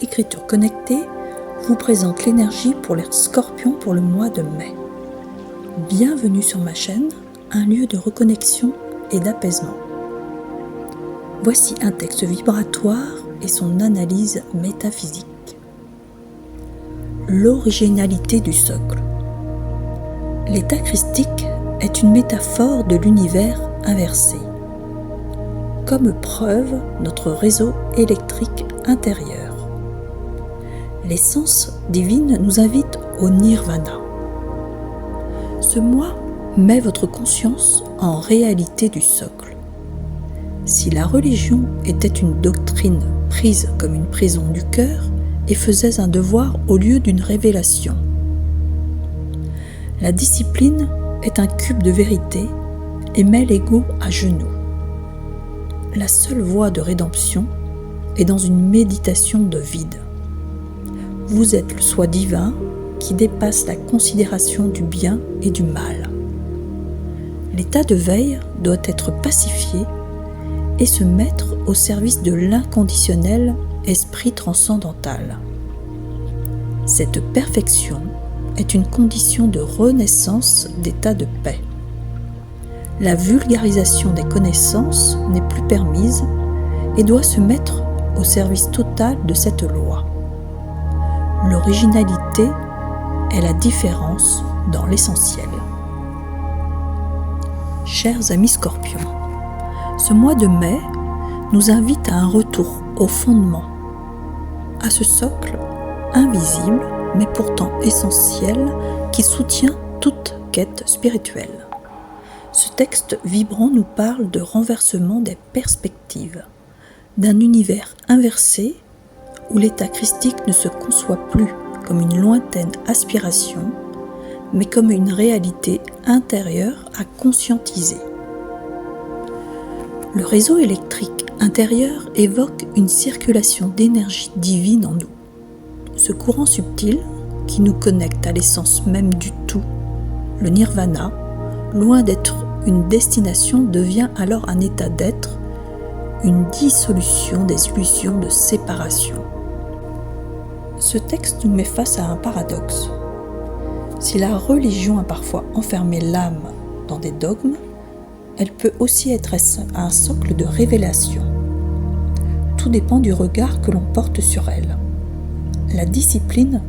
Écriture connectée vous présente l'énergie pour les scorpions pour le mois de mai. Bienvenue sur ma chaîne, un lieu de reconnexion et d'apaisement. Voici un texte vibratoire et son analyse métaphysique. L'originalité du socle. L'état christique est une métaphore de l'univers inversé. Comme preuve, notre réseau électrique intérieur. L'essence divine nous invite au nirvana. Ce mois met votre conscience en réalité du socle. Si la religion était une doctrine prise comme une prison du cœur et faisait un devoir au lieu d'une révélation, la discipline est un cube de vérité et met l'ego à genoux. La seule voie de rédemption est dans une méditation de vide. Vous êtes le soi divin qui dépasse la considération du bien et du mal. L'état de veille doit être pacifié et se mettre au service de l'inconditionnel esprit transcendantal. Cette perfection est une condition de renaissance d'état de paix. La vulgarisation des connaissances n'est plus permise et doit se mettre au service total de cette loi. L'originalité est la différence dans l'essentiel. Chers amis Scorpions, ce mois de mai nous invite à un retour au fondement, à ce socle invisible mais pourtant essentiel qui soutient toute quête spirituelle. Ce texte vibrant nous parle de renversement des perspectives, d'un univers inversé où l'état christique ne se conçoit plus comme une lointaine aspiration, mais comme une réalité intérieure à conscientiser. Le réseau électrique intérieur évoque une circulation d'énergie divine en nous. Ce courant subtil qui nous connecte à l'essence même du tout, le nirvana, loin d'être une destination, devient alors un état d'être, une dissolution des illusions de séparation. Ce texte nous met face à un paradoxe. Si la religion a parfois enfermé l'âme dans des dogmes, elle peut aussi être un socle de révélation. Tout dépend du regard que l'on porte sur elle. La discipline,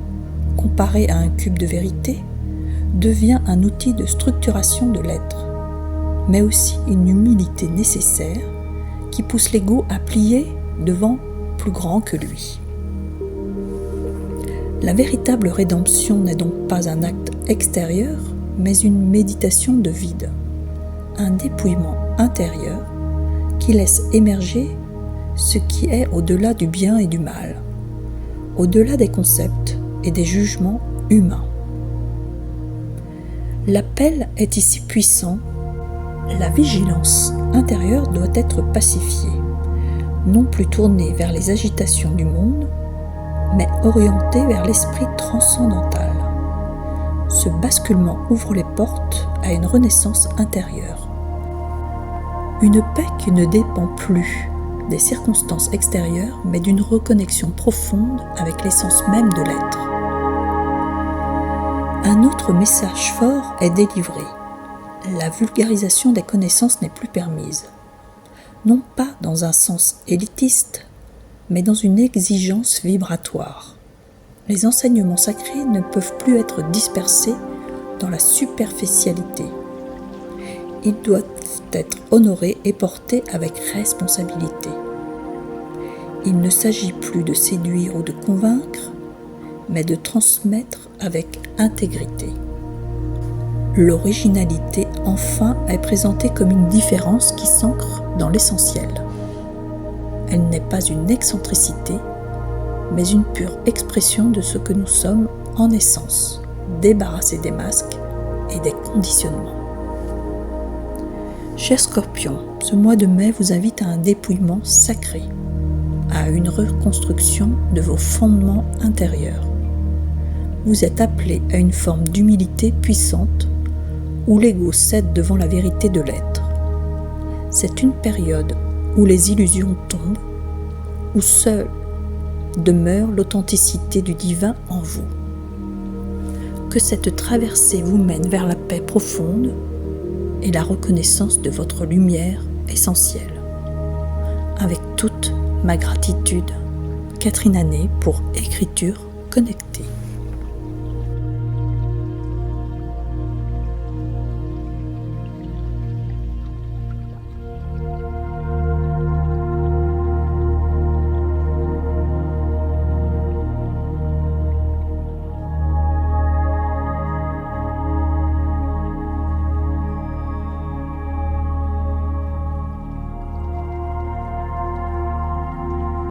comparée à un cube de vérité, devient un outil de structuration de l'être, mais aussi une humilité nécessaire qui pousse l'ego à plier devant plus grand que lui. La véritable rédemption n'est donc pas un acte extérieur, mais une méditation de vide, un dépouillement intérieur qui laisse émerger ce qui est au-delà du bien et du mal, au-delà des concepts et des jugements humains. L'appel est ici puissant. La vigilance intérieure doit être pacifiée, non plus tournée vers les agitations du monde, mais orientée vers l'esprit transcendantal. Ce basculement ouvre les portes à une renaissance intérieure. Une paix qui ne dépend plus des circonstances extérieures, mais d'une reconnexion profonde avec l'essence même de l'être. Un autre message fort est délivré. La vulgarisation des connaissances n'est plus permise, non pas dans un sens élitiste, mais dans une exigence vibratoire. Les enseignements sacrés ne peuvent plus être dispersés dans la superficialité. Ils doivent être honorés et portés avec responsabilité. Il ne s'agit plus de séduire ou de convaincre, mais de transmettre avec intégrité. L'originalité, enfin, est présentée comme une différence qui s'ancre dans l'essentiel. Elle n'est pas une excentricité, mais une pure expression de ce que nous sommes en essence, débarrassés des masques et des conditionnements. Chers Scorpions, ce mois de mai vous invite à un dépouillement sacré, à une reconstruction de vos fondements intérieurs. Vous êtes appelés à une forme d'humilité puissante où l'ego cède devant la vérité de l'être. C'est une période où les illusions tombent, où seule demeure l'authenticité du divin en vous. Que cette traversée vous mène vers la paix profonde et la reconnaissance de votre lumière essentielle. Avec toute ma gratitude, Catherine Anet pour Écriture Connectée.